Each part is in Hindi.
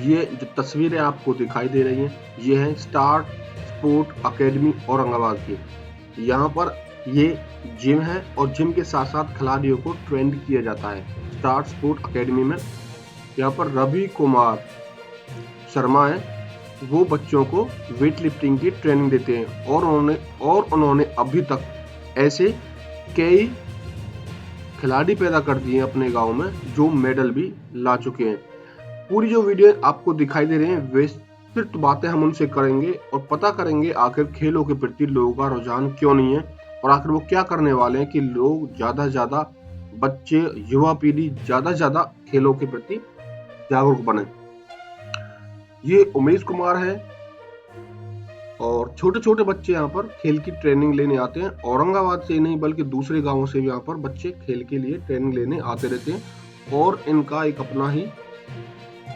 ये जो तस्वीरें आपको दिखाई दे रही हैं, ये हैं स्टार स्पोर्ट अकेडमी औरंगाबाद की। यहाँ पर ये जिम है और जिम के साथ साथ खिलाड़ियों को ट्रेंड किया जाता है स्टार स्पोर्ट अकेडमी में। यहाँ पर रवि कुमार शर्मा है, वो बच्चों को वेट लिफ्टिंग की ट्रेनिंग देते हैं और उन्होंने अभी तक ऐसे कई खिलाड़ी पैदा कर दिए हैं अपने गांव में जो मेडल भी ला चुके हैं। पूरी जो वीडियो आपको दिखाई दे रहे हैं विस्तृत बातें हम उनसे करेंगे और पता करेंगे आखिर खेलों के प्रति लोगों का रुझान क्यों नहीं है और आखिर वो क्या करने वाले हैं कि लोग ज्यादा से ज्यादा बच्चे, युवा पीढ़ी ज्यादा से ज्यादा खेलों के प्रति जागरूक बने। ये उमेश कुमार है और छोटे छोटे बच्चे यहाँ पर खेल की ट्रेनिंग लेने आते हैं। औरंगाबाद से नहीं बल्कि दूसरे गांवों से भी यहाँ पर बच्चे खेल के लिए ट्रेनिंग लेने आते रहते हैं और इनका एक अपना ही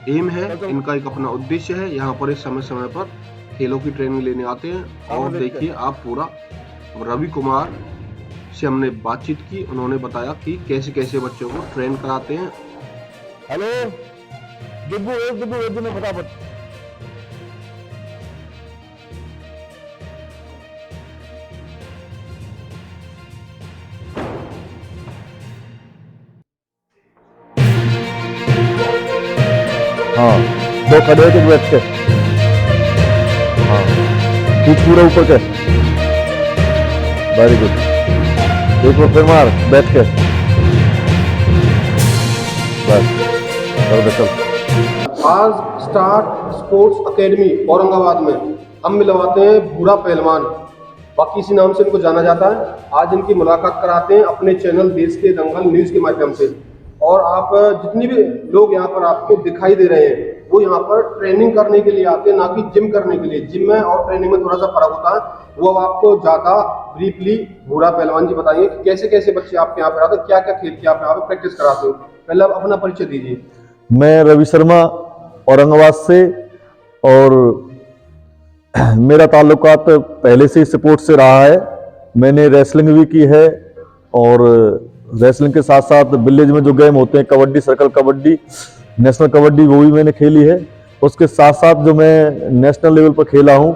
एम है, इनका एक अपना उद्देश्य है। यहाँ पर समय समय पर खेलों की ट्रेनिंग लेने आते हैं और देखिए आप पूरा रवि कुमार से हमने बातचीत की, उन्होंने बताया कि कैसे कैसे बच्चों को ट्रेन कराते हैं। हेलो गिब्बू में फटाफट। हाँ, दो खड़े के बैठ के, हाँ तू पूरा ऊपर के, वेरी गुड। एक बार फिर मार बैठ के, बस चल चल। आज स्टार स्पोर्ट्स अकेडमी औरंगाबाद में हम मिलवाते हैं बूढ़ा पहलवान, बाकी इसी नाम से इनको जाना जाता है। आज इनकी मुलाकात कराते हैं अपने चैनल देश के दंगल न्यूज के माध्यम से। और आप जितनी भी लोग यहाँ पर आपको दिखाई दे रहे हैं वो यहाँ पर ट्रेनिंग करने के लिए आते हैं, ना कि जिम करने के लिए। जिम में और ट्रेनिंग में थोड़ा सा फर्क होता है, वो अब आपको ज्यादा ब्रीफली बूढ़ा पहलवान जी बताएंगे कि कैसे कैसे बच्चे आपके यहाँ पर आते हैं, क्या क्या खेल की आप यहाँ पर प्रैक्टिस कराते हो। पहले आप अपना परिचय दीजिए। मैं रवि शर्मा औरंगाबाद से, और मेरा ताल्लुकात पहले से ही स्पोर्ट्स से रहा है। मैंने रेसलिंग भी की है और रेसलिंग के साथ साथ विलेज में जो गेम होते हैं कबड्डी, सर्कल कबड्डी, नेशनल कबड्डी, वो भी मैंने खेली है। उसके साथ साथ जो मैं नेशनल लेवल पर खेला हूँ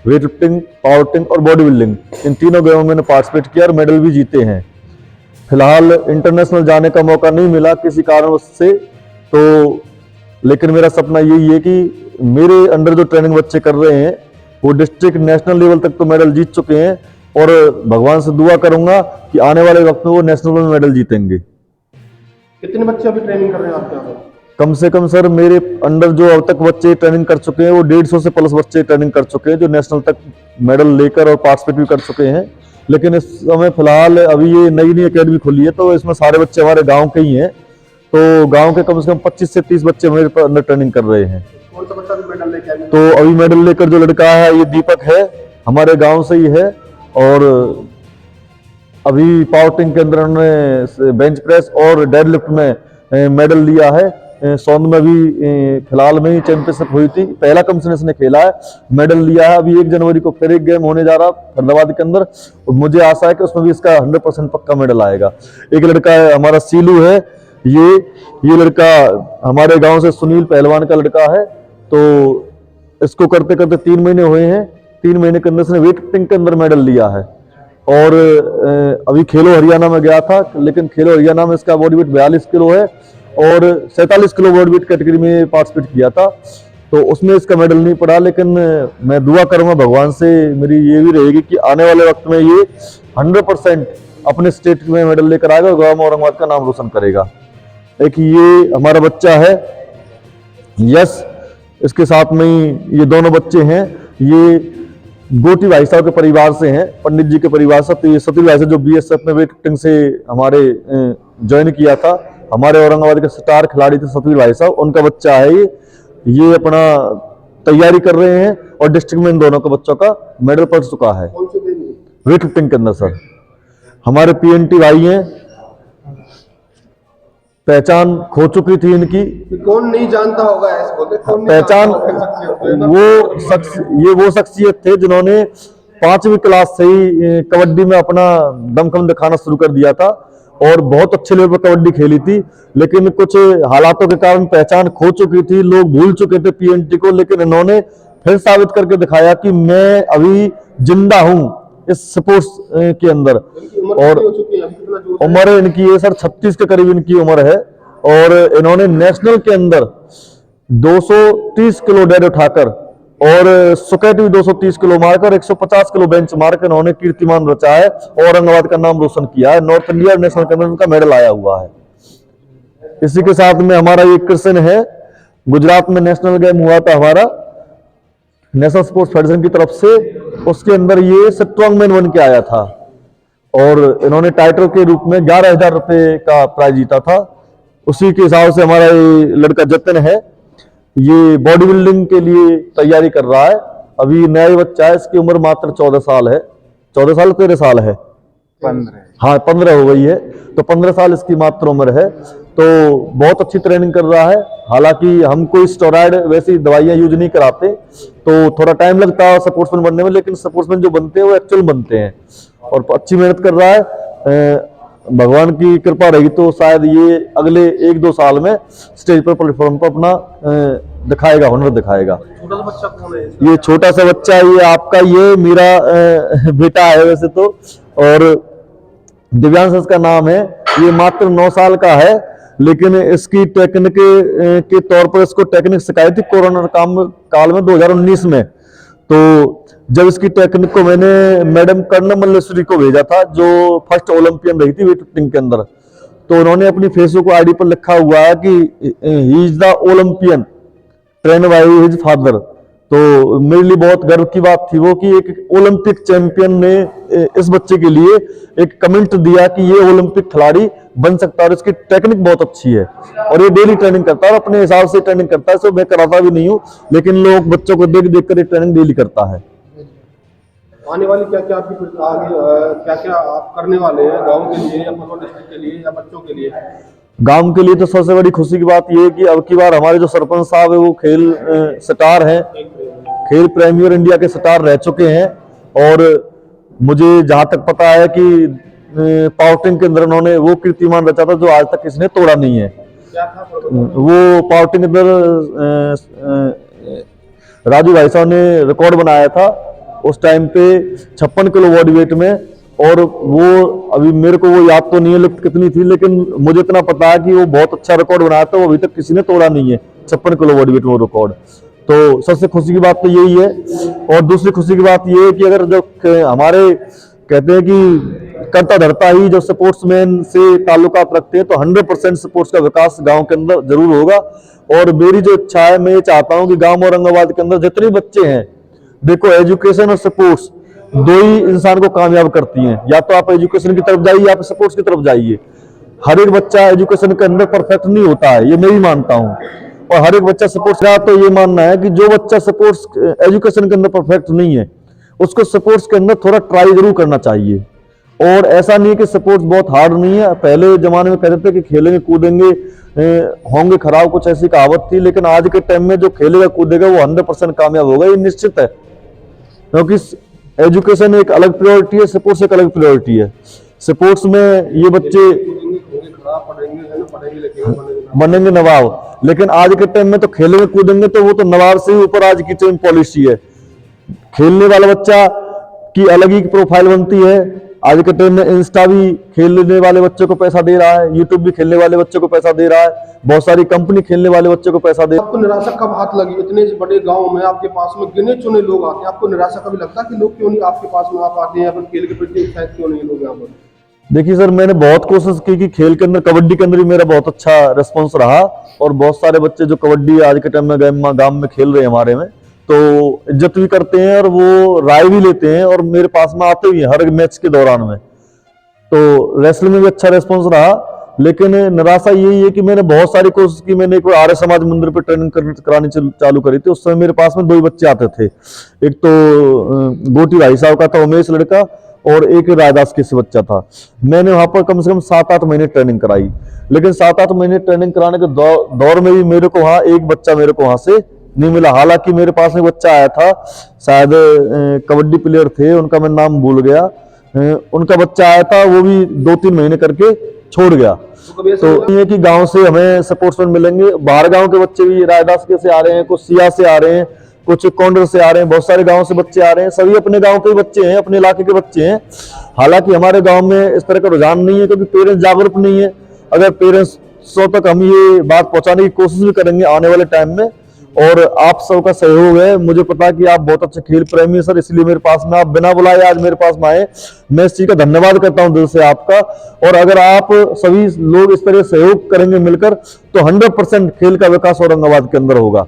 वेट लिफ्टिंग, पावर लिफ्टिंग और बॉडी बिल्डिंग, इन तीनों गेमों में मैंने पार्टिसिपेट किया और मेडल भी जीते हैं। फिलहाल इंटरनेशनल जाने का मौका नहीं मिला किसी कारणवश से, तो लेकिन मेरा सपना यही है कि मेरे अंडर जो ट्रेनिंग बच्चे कर रहे हैं वो डिस्ट्रिक्ट नेशनल लेवल तक तो मेडल जीत चुके हैं और भगवान से दुआ करूंगा कि आने वाले वक्त में वो नेशनल में मेडल जीतेंगे। कितने बच्चे अभी ट्रेनिंग कर रहे हैं आपके यहाँ पर? कम से कम सर मेरे अंडर जो अब तक बच्चे ट्रेनिंग कर चुके हैं वो 150 से प्लस बच्चे ट्रेनिंग कर चुके हैं जो नेशनल तक मेडल लेकर और पार्टिसिपेट भी कर चुके हैं। लेकिन इस समय फिलहाल अभी ये नई अकेडमी खुली है तो इसमें सारे बच्चे हमारे गांव के ही हैं, तो गांव के कम से कम 25 से 30 बच्चे मेरे अंडर ट्रेनिंग कर रहे हैं। कौन सा बच्चा भी मेडल लेके आया? तो अभी मेडल लेकर जो लड़का है ये दीपक है, हमारे गांव से ही है और अभी पावर लिफ्टिंग के अंदर उन्होंने बेंच प्रेस और डेडलिफ्ट में मेडल लिया है। सोन में भी फिलहाल में ही चैंपियनशिप हुई थी, पहला कम ने खेला है, मेडल लिया है। अभी 1 जनवरी को फिर एक गेम होने जा रहा फरीदाबाद के अंदर, मुझे आशा है कि उसमें भी इसका 100% पक्का मेडल आएगा। एक लड़का है हमारा सीलू है, ये लड़का हमारे गांव से सुनील पहलवान का लड़का है, तो इसको करते करते 3 महीने हुए हैं। 3 महीने के अंदर इसने वेट लिफ्टिंग के अंदर मेडल लिया है। और अभी खेलो हरियाणा में गया था, लेकिन खेलो हरियाणा में इसका बॉडी वेट 42 किलो है और 47 किलो बॉडी वेट कैटेगरी में पार्टिसिपेट किया था, तो उसमें इसका मेडल नहीं पड़ा। लेकिन मैं दुआ करूंगा भगवान से, मेरी ये भी रहेगी कि आने वाले वक्त में ये 100% अपने स्टेट में मेडल लेकर आएगा और गांव औरंगाबाद का नाम रोशन करेगा। एक ये हमारा बच्चा है यस, इसके साथ में ही ये दोनों बच्चे हैं, ये गोटी भाई साहब के परिवार से हैं, पंडित जी के परिवार से। तो ये सतीश भाई से जो बीएसएफ में वेट लिफ्टिंग से हमारे ज्वाइन किया था, हमारे औरंगाबाद के स्टार खिलाड़ी थे सतीश भाई साहब, उनका बच्चा है ये अपना तैयारी कर रहे हैं और डिस्ट्रिक्ट में इन दोनों के बच्चों का मेडल पड़ चुका है वेट लिफ्टिंग के अंदर। सर हमारे पीएनटी भाई हैं, पहचान खो चुकी थी इनकी, कौन नहीं जानता होगा ऐसे पहचान। वो शख्सियत थे जिन्होंने 5वीं क्लास से ही कबड्डी में अपना दमखम दिखाना शुरू कर दिया था और बहुत अच्छे लेवल पर कबड्डी खेली थी, लेकिन कुछ हालातों के कारण पहचान खो चुकी थी, लोग भूल चुके थे पीएनटी को, लेकिन इन्होंने फिर साबित करके दिखाया कि मैं अभी जिंदा हूं इस स्पोर्ट्स के अंदर। और उम्र इनकी है सर 36 के करीब इनकी उम्र है, और इन्होंने नेशनल के अंदर 230 किलो डेड उठाकर और सुकेट भी 230 किलो मारकर 150 किलो बेंच मारकर इन्होंने कीर्तिमान रचा है, औरंगाबाद का नाम रोशन किया है। नॉर्थ इंडिया नेशनल के अंदर उनका मेडल आया हुआ है। इसी के साथ में हमारा ये कृष्ण है, गुजरात में नेशनल गेम हुआ था हमारा नेशनल स्पोर्ट्स फेडरेशन की तरफ से, उसके अंदर ये स्ट्रॉन्गमैन बन के आया था और इन्होंने टाइटल के रूप में 11,000 रुपए का प्राइज जीता था। उसी के हिसाब से हमारा ये लड़का जतन है, ये बॉडी बिल्डिंग के लिए तैयारी कर रहा है। अभी नया ही बच्चा है, इसकी उम्र मात्र 14 साल है। 14 साल 13 साल है, 15 हाँ 15 हो गई है, तो 15 साल इसकी मात्र उम्र है। तो बहुत अच्छी ट्रेनिंग कर रहा है। हालांकि हम कोई स्टेरॉइड वैसी दवाइयां यूज नहीं कराते, तो थोड़ा टाइम लगता है स्पोर्ट्समैन बनने में, लेकिन स्पोर्ट्समैन जो बनते हैं वो एक्चुअल बनते हैं और अच्छी मेहनत कर रहा है। भगवान की कृपा रही तो शायद ये अगले 1-2 साल में स्टेज पर प्लेटफॉर्म पर अपना दिखाएगा, हुनर दिखाएगा। छोटा सा बच्चा कौन है? ये छोटा सा बच्चा ये आपका ये मेरा बेटा है वैसे तो, और दिव्यांश इसका नाम है। ये मात्र 9 साल का है, लेकिन इसकी टेक्निक के तौर पर इसको टेक्निक सिखाई थी कोरोना काल में 2019 में। तो जब इसकी टेक्निक को मैंने मैडम कर्णम मल्लेश्वरी को भेजा था, जो फर्स्ट ओलंपियन रही थी वेट लिफ्टिंग के अंदर, तो उन्होंने अपनी फेसबुक आईडी पर लिखा हुआ है कि he is the Olympian train by his father. तो मेरे लिए बहुत गर्व की बात थी वो कि एक ओलंपिक चैंपियन ने इस बच्चे के लिए एक कमेंट दिया कि ये ओलंपिक खिलाड़ी बन सकता है और इसकी टेक्निक बहुत अच्छी है और ये डेली ट्रेनिंग करता है और अपने हिसाब से ट्रेनिंग करता है। सो मैं कराता भी नहीं हूँ, लेकिन लोग बच्चों को देख देख कर ये ट्रेनिंग डेली करता है। आने वाली क्या क्या आपकी आगे क्या क्या आप करने वाले हैं गांव के लिए या परवल डिस्ट्रिक्ट के लिए या बच्चों के लिए? गांव के लिए तो सबसे बड़ी खुशी की बात यह है कि अब की बार हमारे जो सरपंच साहब है वो खेल स्टार हैं, खेल प्रेमियर इंडिया के स्टार रह चुके हैं। और मुझे जहां तक पता है कि पावरलिफ्टिंग के अंदर उन्होंने वो कीर्तिमान रचा था जो आज तक किसी ने तोड़ा नहीं है। क्या था वो पावरलिफ्टिंग के अंदर राजू भाई साहब ने रिकॉर्ड बनाया था उस टाइम पे 56 किलो बॉडी वेट में, और वो अभी मेरे को वो याद तो नहीं है लिफ्ट कितनी थी, लेकिन मुझे इतना पता है कि वो बहुत अच्छा रिकॉर्ड बनाया था। वो अभी तक किसी ने तोड़ा नहीं है 56 किलो बॉडी वेट वो रिकॉर्ड। तो सबसे खुशी की बात तो यही है। और दूसरी खुशी की बात ये है कि अगर जो हमारे कहते हैं कि करता धरता ही जो स्पोर्ट्समैन से ताल्लुकात रखते हैं, तो 100% स्पोर्ट्स का विकास गांव के अंदर जरूर होगा। और मेरी जो इच्छा है, मैं ये चाहता हूं कि गांव औरंगाबाद के अंदर जितने बच्चे हैं, देखो एजुकेशन और स्पोर्ट्स दो ही इंसान को कामयाब करती हैं। या तो आप एजुकेशन की तरफ जाइए या आप स्पोर्ट्स की तरफ जाइए। हर एक बच्चा एजुकेशन के अंदर परफेक्ट नहीं होता है, ये मैं भी मानता हूं। और हर एक बच्चा स्पोर्ट्स का, तो ये मानना है कि जो बच्चा स्पोर्ट्स एजुकेशन के अंदर परफेक्ट नहीं है, उसको स्पोर्ट्स के अंदर थोड़ा ट्राई जरूर करना चाहिए। और ऐसा नहीं है कि स्पोर्ट्स बहुत हार्ड नहीं है। पहले जमाने में कहते थे कि खेलेंगे कूदेंगे होंगे खराब, कुछ ऐसी कहावत थी, लेकिन आज के टाइम में जो खेलेगा कूदेगा वो 100% कामयाब होगा, ये निश्चित है। क्योंकि एजुकेशन एक अलग प्रायोरिटी है, स्पोर्ट्स एक अलग प्रायोरिटी है। स्पोर्ट्स में ये बच्चे बनेंगे नवाब, लेकिन आज के टाइम में तो खेलेंगे कूदेंगे तो वो तो नवाब से ही ऊपर आज की टीम पॉलिसी है। खेलने वाला बच्चा की अलग ही प्रोफाइल बनती है। आज के टाइम में इंस्टा भी खेलने वाले बच्चों को पैसा दे रहा है, यूट्यूब भी खेलने वाले बच्चों को पैसा दे रहा है, बहुत सारी कंपनी खेलने वाले बच्चों को पैसा दे। आपको निराशा कब हाथ लगी? इतने बड़े गांव में आपके पास में गिने चुने लोग आते हैं, आपको निराशा कभी लगता है कि लोग क्यों नहीं आपके पास में आ पाते हैं या फिर खेल के प्रति उत्साहित क्यों नहीं लोग यहाँ पर? देखिए सर, मैंने बहुत कोशिश की कि खेल के अंदर, कबड्डी के अंदर भी मेरा बहुत अच्छा रिस्पॉन्स रहा, और बहुत सारे बच्चे जो कबड्डी आज के टाइम में गांव में खेल रहे हैं हमारे में, तो इज्जत भी करते हैं और वो राय भी लेते हैं और मेरे पास में आते भी हैं हर मैच के दौरान में। तो रेसलिंग में भी अच्छा रिस्पॉन्स रहा। लेकिन निराशा यही है कि मैंने बहुत सारी कोशिश की। मैंने एक बार आर्य समाज मंदिर पे ट्रेनिंग करानी चालू करी थी। उस समय मेरे पास में 2 ही बच्चे आते थे, एक तो गोटी भाई साहब का था उमेश लड़का, और एक रायदास के से बच्चा था। मैंने वहां पर कम से कम 7-8 महीने ट्रेनिंग कराई, लेकिन 7-8 महीने ट्रेनिंग कराने के दौर में भी मेरे को वहां एक बच्चा मेरे को वहां से नहीं मिला। हालांकि मेरे पास में बच्चा आया था, शायद कबड्डी प्लेयर थे, उनका मैं नाम भूल गया, उनका बच्चा आया था, वो भी 2-3 महीने करके छोड़ गया। तो ये कि गांव से हमें सपोर्ट्समैन मिलेंगे, बाहर गांव के बच्चे भी रायदास के से आ रहे हैं, कुछ सिया से आ रहे हैं, कुछ कौंडर से आ रहे हैं, बहुत सारे गांव से बच्चे आ रहे हैं, सभी अपने गांव के बच्चे हैं, अपने इलाके के बच्चे हैं। हालांकि हमारे गांव में इस तरह का रुझान नहीं है क्योंकि पेरेंट्स जागरूक नहीं है। अगर पेरेंट्स तक हम ये बात पहुंचाने की कोशिश भी करेंगे आने वाले टाइम में, और आप सबका सहयोग है। मुझे पता है कि आप बहुत अच्छे खेल प्रेमी हैं सर, इसलिए मेरे पास में आप बिना बुलाए आज मेरे पास में आए। मैं इस चीज का धन्यवाद करता हूं दिल से आपका। और अगर आप सभी लोग इस तरह सहयोग करेंगे मिलकर तो 100% खेल का विकास औरंगाबाद के अंदर होगा।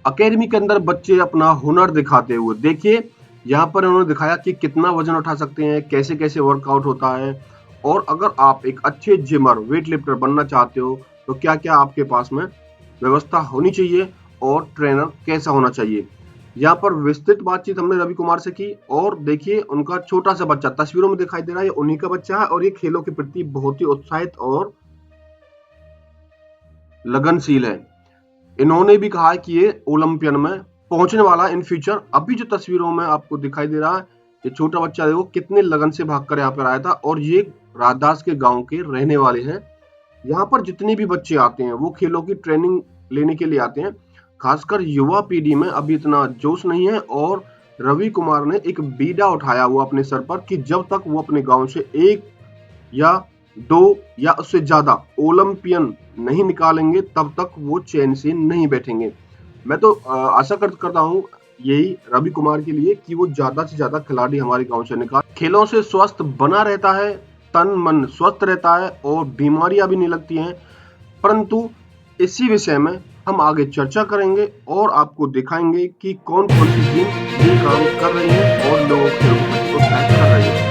अकेडमी के अंदर बच्चे अपना हुनर दिखाते हुए देखिए, यहाँ पर उन्होंने दिखाया कि कितना वजन उठा सकते हैं, कैसे कैसे वर्कआउट होता है। और अगर आप एक अच्छे जिमर वेट लिफ्टर बनना चाहते हो तो क्या क्या आपके पास में व्यवस्था होनी चाहिए और ट्रेनर कैसा होना चाहिए। यहाँ पर विस्तृत बातचीत हमने रवि कुमार से की। और देखिए उनका छोटा सा बच्चा तस्वीरों में दिखाई दे रहा है, ये उन्हीं का बच्चा है और ये खेलों के प्रति बहुत ही उत्साहित और लगनशील है। इन्होंने भी कहा है कि ये ओलंपियन में पहुंचने वाला इन फ्यूचर। अभी जो तस्वीरों में आपको दिखाई दे रहा है, ये छोटा बच्चा देखो कितने लगन से भागकर यहाँ पर आया था। और ये राजदास के गांव के रहने वाले हैं। यहाँ पर जितने भी बच्चे आते हैं वो खेलों की ट्रेनिंग लेने के लिए आते हैं। खासकर युवा पीढ़ी में अभी इतना जोश नहीं है। और रवि कुमार ने एक बीड़ा उठाया हुआ अपने सर पर कि जब तक वो अपने गांव से 1 या 2 या उससे ज्यादा ओलंपियन नहीं निकालेंगे तब तक वो चैन से नहीं बैठेंगे। मैं तो आशा करता हूँ यही रवि कुमार के लिए कि वो ज्यादा से ज्यादा खिलाड़ी हमारे गांव से निकाल। खेलों से स्वस्थ बना रहता है, तन मन स्वस्थ रहता है और बीमारियां भी नहीं लगती हैं। परंतु इसी विषय में हम आगे चर्चा करेंगे और आपको दिखाएंगे कि कौन कौन सी टीम ये काम कर रही है और लोगों को प्रोत्साहित कर रही है।